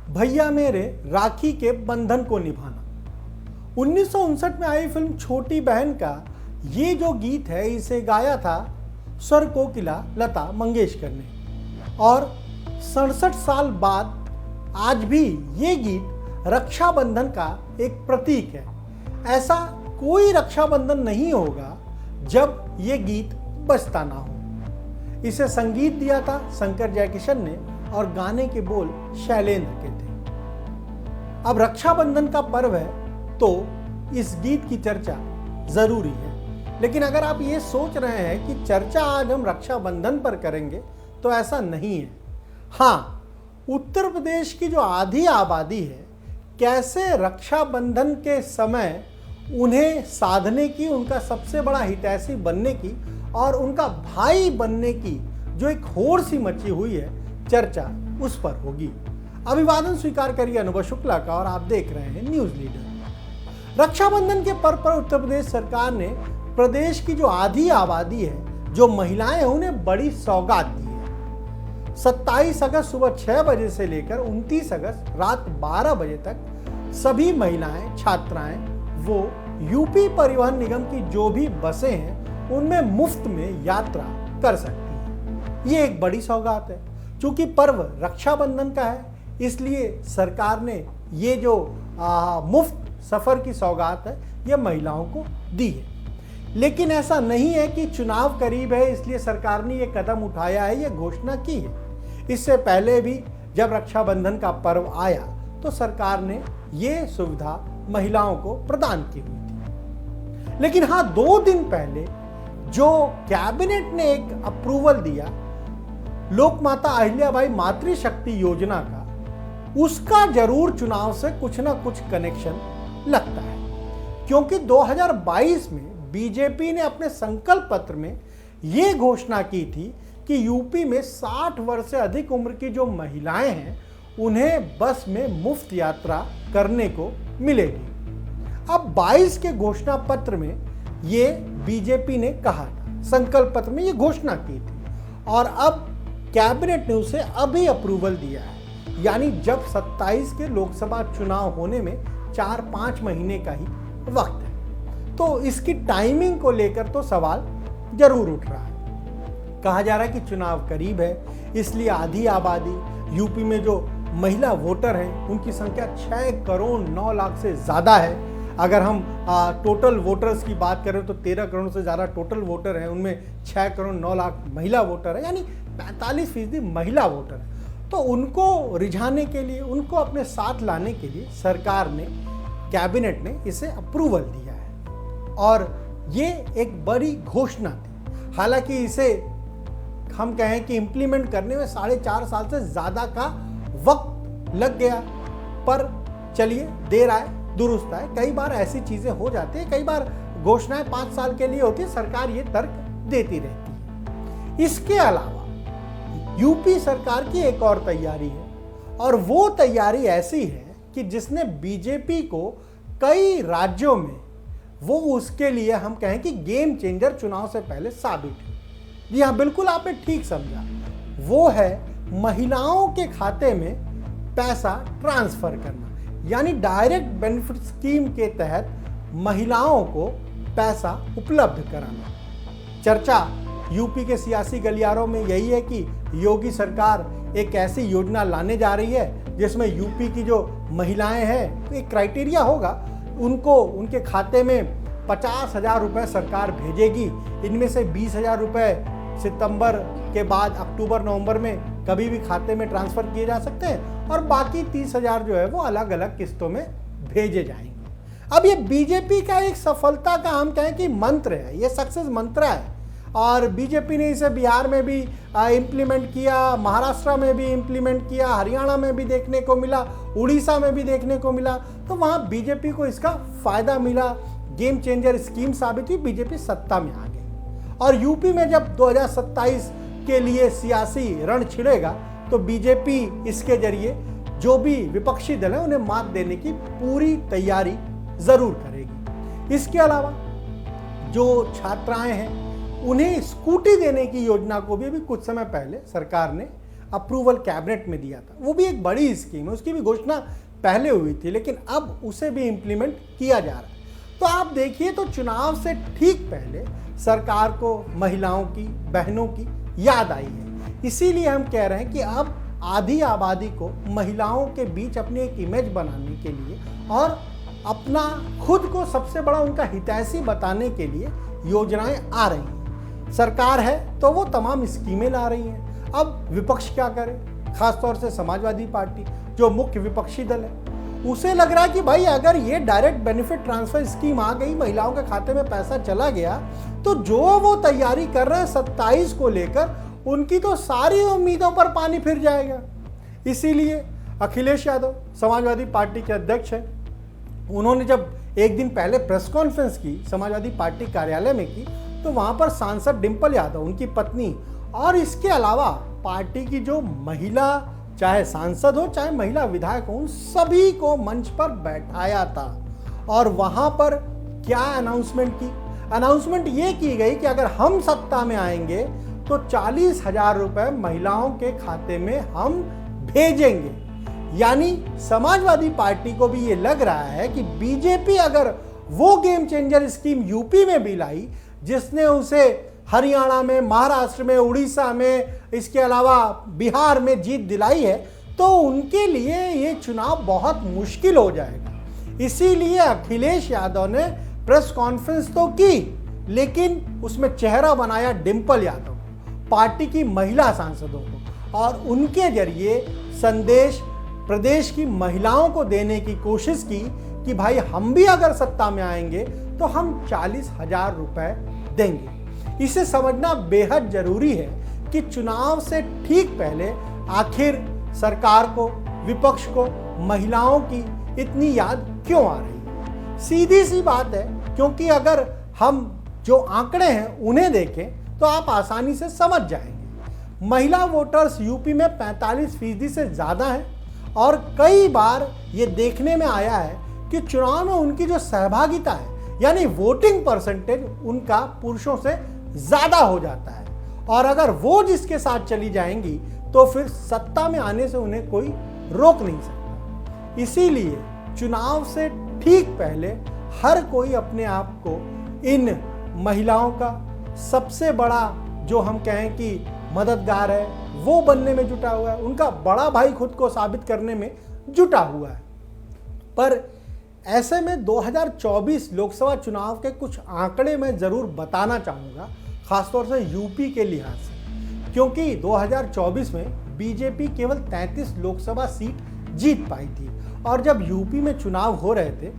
भैया मेरे राखी के बंधन को निभाना। 1959 में आई फिल्म छोटी बहन का ये जो गीत है, इसे गाया था स्वर कोकिला लता मंगेशकर ने। और 67 साल बाद आज भी ये गीत रक्षाबंधन का एक प्रतीक है। ऐसा कोई रक्षाबंधन नहीं होगा जब ये गीत बजता ना हो। इसे संगीत दिया था शंकर जयकिशन ने और गाने के बोल शैलेंद्र के थे। अब रक्षाबंधन का पर्व है तो इस गीत की चर्चा जरूरी है। लेकिन अगर आप ये सोच रहे हैं कि चर्चा आज हम रक्षाबंधन पर करेंगे तो ऐसा नहीं है। हाँ, उत्तर प्रदेश की जो आधी आबादी है, कैसे रक्षाबंधन के समय उन्हें साधने की, उनका सबसे बड़ा हितैषी बनने की और उनका भाई बनने की जो एक होड़ सी मची हुई है, चर्चा उस पर होगी। अभिवादन स्वीकार करिए अनुभव शुक्ला का और आप देख रहे हैं न्यूज लीडर। रक्षाबंधन के पर्व पर उत्तर प्रदेश सरकार ने प्रदेश की जो आधी आबादी है, जो महिलाएं हैं, उन्हें बड़ी सौगात दी है। 27 अगस्त सुबह 6 बजे से लेकर 29 अगस्त रात 12 बजे तक सभी महिलाएं, छात्राएं वो यूपी परिवहन निगम की जो भी बसें हैं उनमें मुफ्त में यात्रा कर सकती हैं। ये एक बड़ी सौगात है। चूंकि पर्व रक्षाबंधन का है, इसलिए सरकार ने ये जो मुफ्त सफर की सौगात है ये महिलाओं को दी है। लेकिन ऐसा नहीं है कि चुनाव करीब है इसलिए सरकार ने ये कदम उठाया है, ये घोषणा की है। इससे पहले भी जब रक्षाबंधन का पर्व आया तो सरकार ने ये सुविधा महिलाओं को प्रदान की हुई थी। लेकिन हाँ, 2 दिन पहले जो कैबिनेट ने एक अप्रूवल दिया लोकमाता अहिल्याबाई मातृशक्ति योजना का, उसका जरूर चुनाव से कुछ ना कुछ कनेक्शन लगता है। क्योंकि 2022 में बीजेपी ने अपने संकल्प पत्र में यह घोषणा की थी कि यूपी में 60 वर्ष से अधिक उम्र की जो महिलाएं हैं उन्हें बस में मुफ्त यात्रा करने को मिलेगी। अब 22 के घोषणा पत्र में ये बीजेपी ने कहा था, संकल्प पत्र में ये घोषणा की थी और अब कैबिनेट ने उसे अभी अप्रूवल दिया है। यानी जब 27 के लोकसभा चुनाव होने में 4-5 महीने का ही वक्त है, तो इसकी टाइमिंग को लेकर तो सवाल जरूर उठ रहा है। कहा जा रहा है कि चुनाव करीब है, इसलिए आधी आबादी यूपी में जो महिला वोटर हैं उनकी संख्या 6 करोड़ 9 लाख से ज़्यादा है। अगर हम टोटल वोटर्स की बात करें तो 13 करोड़ से ज़्यादा टोटल वोटर हैं, उनमें 6 करोड़ 9 लाख महिला वोटर है, यानी 45% महिला वोटर है। तो उनको रिझाने के लिए, उनको अपने साथ लाने के लिए सरकार ने, कैबिनेट ने इसे अप्रूवल दिया है और ये एक बड़ी घोषणा थी। हालांकि इसे हम कहें कि इम्प्लीमेंट करने में 4.5 साल से ज़्यादा का वक्त लग गया, पर चलिए, देर आए दुरुस्त आए। कई बार ऐसी चीज़ें हो जाती है, कई बार घोषणाएं 5 साल के लिए होती है, सरकार ये तर्क देती रहती है। इसके अलावा यूपी सरकार की एक और तैयारी है और वो तैयारी ऐसी है कि जिसने बीजेपी को कई राज्यों में, वो उसके लिए हम कहें कि गेम चेंजर चुनाव से पहले साबित है। जी हाँ, बिल्कुल आपने ठीक समझा, वो है महिलाओं के खाते में पैसा ट्रांसफर करना। यानी डायरेक्ट बेनिफिट स्कीम के तहत महिलाओं को पैसा उपलब्ध कराना। चर्चा यूपी के सियासी गलियारों में यही है कि योगी सरकार एक ऐसी योजना लाने जा रही है जिसमें यूपी की जो महिलाएं हैं, एक क्राइटेरिया होगा, उनको उनके खाते में 50,000 रुपये सरकार भेजेगी। इनमें से 20,000 रुपये सितंबर के बाद अक्टूबर नवंबर में कभी भी खाते में ट्रांसफ़र किए जा सकते हैं और बाकी 30,000 जो है वो अलग अलग किस्तों में भेजे जाएंगे। अब ये बीजेपी का एक सफलता का हम कहें कि मंत्र है, ये सक्सेस मंत्र है और बीजेपी ने इसे बिहार में भी इम्प्लीमेंट किया, महाराष्ट्र में भी इम्प्लीमेंट किया, हरियाणा में भी देखने को मिला, उड़ीसा में भी देखने को मिला। तो वहाँ बीजेपी को इसका फ़ायदा मिला, गेम चेंजर स्कीम साबित हुई, बीजेपी सत्ता में आ गई। और यूपी में जब 2027 के लिए सियासी रण छिड़ेगा तो बीजेपी इसके जरिए जो भी विपक्षी दल है उन्हें मात देने की पूरी तैयारी ज़रूर करेगी। इसके अलावा जो छात्राएं हैं उन्हें स्कूटी देने की योजना को भी कुछ समय पहले सरकार ने अप्रूवल कैबिनेट में दिया था, वो भी एक बड़ी स्कीम है, उसकी भी घोषणा पहले हुई थी, लेकिन अब उसे भी इम्प्लीमेंट किया जा रहा है। तो आप देखिए, तो चुनाव से ठीक पहले सरकार को महिलाओं की, बहनों की याद आई है। इसीलिए हम कह रहे हैं कि अब आधी आबादी को महिलाओं के बीच अपनी एक इमेज बनाने के लिए और अपना खुद को सबसे बड़ा उनका हितैषी बताने के लिए योजनाएं आ रही हैं। सरकार है तो वो तमाम स्कीमें ला रही हैं। अब विपक्ष क्या करे, खासतौर से समाजवादी पार्टी जो मुख्य विपक्षी दल है, उसे लग रहा है कि भाई अगर ये डायरेक्ट बेनिफिट ट्रांसफर स्कीम आ गई, महिलाओं के खाते में पैसा चला गया, तो जो वो तैयारी कर रहे हैं 27 को लेकर, उनकी तो सारी उम्मीदों पर पानी फिर जाएगा। इसीलिए अखिलेश यादव समाजवादी पार्टी के अध्यक्ष हैं, उन्होंने जब एक दिन पहले प्रेस कॉन्फ्रेंस की समाजवादी पार्टी कार्यालय में की, तो वहां पर सांसद डिंपल यादव, उनकी पत्नी, और इसके अलावा पार्टी की जो महिला, चाहे सांसद हो चाहे महिला विधायक हो, उन सभी को मंच पर बैठाया था। और वहां पर क्या अनाउंसमेंट ये की गई कि अगर हम सत्ता में आएंगे तो 40,000 रुपए महिलाओं के खाते में हम भेजेंगे। यानी समाजवादी पार्टी को भी ये लग रहा है कि बीजेपी अगर वो गेम चेंजर स्कीम यूपी में भी लाई, जिसने उसे हरियाणा में, महाराष्ट्र में, उड़ीसा में, इसके अलावा बिहार में जीत दिलाई है, तो उनके लिए ये चुनाव बहुत मुश्किल हो जाएगा। इसीलिए अखिलेश यादव ने प्रेस कॉन्फ्रेंस तो की, लेकिन उसमें चेहरा बनाया डिंपल यादव, पार्टी की महिला सांसदों को, और उनके जरिए संदेश प्रदेश की महिलाओं को देने की कोशिश की कि भाई हम भी अगर सत्ता में आएंगे तो हम 40,000 रुपए देंगे। इसे समझना बेहद जरूरी है कि चुनाव से ठीक पहले आखिर सरकार को, विपक्ष को महिलाओं की इतनी याद क्यों आ रही है। सीधी सी बात है, क्योंकि अगर हम जो आंकड़े हैं उन्हें देखें तो आप आसानी से समझ जाएंगे। महिला वोटर्स यूपी में 45% से ज़्यादा हैं, और कई बार ये देखने में आया है कि चुनाव में उनकी जो सहभागिता है, यानी वोटिंग परसेंटेज, उनका पुरुषों से ज़्यादा हो जाता है। और अगर वो जिसके साथ चली जाएंगी तो फिर सत्ता में आने से उन्हें कोई रोक नहीं सकता। इसीलिए चुनाव से ठीक पहले हर कोई अपने आप को इन महिलाओं का सबसे बड़ा, जो हम कहें कि मददगार है, वो बनने में जुटा हुआ है, उनका बड़ा भाई खुद को साबित करने में जुटा हुआ है। पर ऐसे में 2024 लोकसभा चुनाव के कुछ आंकड़े मैं जरूर बताना चाहूँगा, खासतौर से यूपी के लिहाज से, क्योंकि 2024 में बीजेपी केवल 33 लोकसभा सीट जीत पाई थी। और जब यूपी में चुनाव हो रहे थे,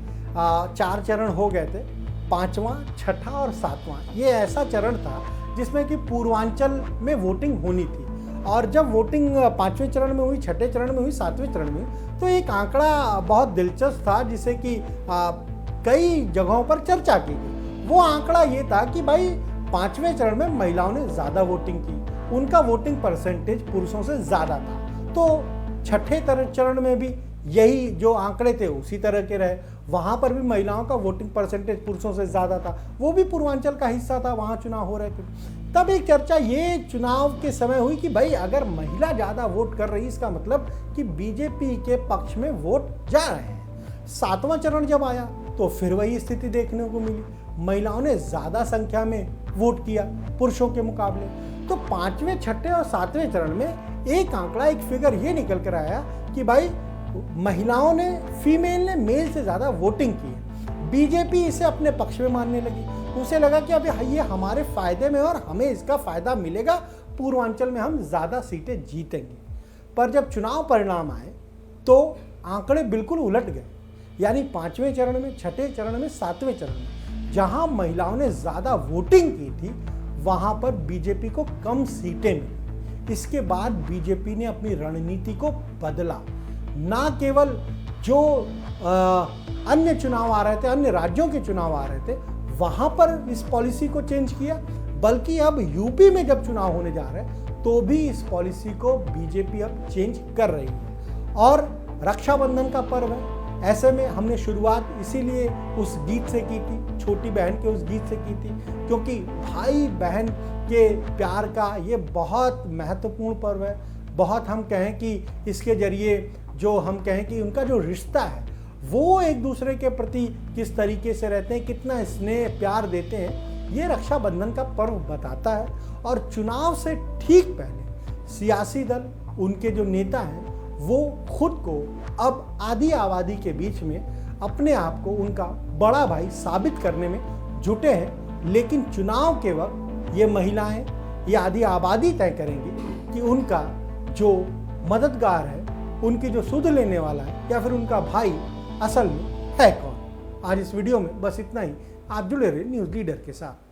4 चरण हो गए थे, 5वां, 6ठा और 7वां, ये ऐसा चरण था जिसमें कि पूर्वांचल में वोटिंग होनी थी। और जब वोटिंग 5वें चरण में हुई, 6ठे चरण में हुई, 7वें चरण में, तो एक आंकड़ा बहुत दिलचस्प था जिसे कि कई जगहों पर चर्चा की गई। वो आंकड़ा ये था कि भाई 5वें चरण में महिलाओं ने ज़्यादा वोटिंग की, उनका वोटिंग परसेंटेज पुरुषों से ज़्यादा था। तो 6ठे चरण में भी यही जो आंकड़े थे उसी तरह के रहे, वहाँ पर भी महिलाओं का वोटिंग परसेंटेज पुरुषों से ज़्यादा था, वो भी पूर्वांचल का हिस्सा था, वहाँ चुनाव हो रहे थे। तब एक चर्चा ये चुनाव के समय हुई कि भाई अगर महिला ज़्यादा वोट कर रही, इसका मतलब कि बीजेपी के पक्ष में वोट जा रहे हैं। 7वां चरण जब आया तो फिर वही स्थिति देखने को मिली, महिलाओं ने ज़्यादा संख्या में वोट किया पुरुषों के मुकाबले। तो 5वें, 6ठे और 7वें चरण में एक आंकड़ा, एक फिगर ये निकल कर आया कि भाई महिलाओं ने, फीमेल ने मेल से ज़्यादा वोटिंग की है। बीजेपी इसे अपने पक्ष में मानने लगी, उसे लगा कि अब ये हमारे फायदे में और हमें इसका फायदा मिलेगा, पूर्वांचल में हम ज़्यादा सीटें जीतेंगे। पर जब चुनाव परिणाम आए तो आंकड़े बिल्कुल उलट गए, यानी 5वें चरण में, 6ठे चरण में, 7वें चरण में जहां महिलाओं ने ज़्यादा वोटिंग की थी, वहां पर बीजेपी को कम सीटें मिली। इसके बाद बीजेपी ने अपनी रणनीति को बदला। ना केवल जो अन्य चुनाव आ रहे थे, अन्य राज्यों के चुनाव आ रहे थे, वहां पर इस पॉलिसी को चेंज किया, बल्कि अब यूपी में जब चुनाव होने जा रहे हैं तो भी इस पॉलिसी को बीजेपी अब चेंज कर रही है। और रक्षाबंधन का पर्व है, ऐसे में हमने शुरुआत इसीलिए उस गीत से की थी, छोटी बहन के उस गीत से की थी, क्योंकि भाई बहन के प्यार का ये बहुत महत्वपूर्ण पर्व है। बहुत हम कहें कि इसके जरिए जो हम कहें कि उनका जो रिश्ता है वो एक दूसरे के प्रति किस तरीके से रहते हैं, कितना स्नेह प्यार देते हैं, ये रक्षाबंधन का पर्व बताता है। और चुनाव से ठीक पहले सियासी दल, उनके जो नेता हैं, वो खुद को अब आधी आबादी के बीच में अपने आप को उनका बड़ा भाई साबित करने में जुटे हैं। लेकिन चुनाव के वक्त ये महिलाएं, ये आधी आबादी तय करेंगी कि उनका जो मददगार है, उनकी जो सुध लेने वाला है या फिर उनका भाई असल में है कौन। आज इस वीडियो में बस इतना ही। आप जुड़े रहे न्यूज़ लीडर के साथ।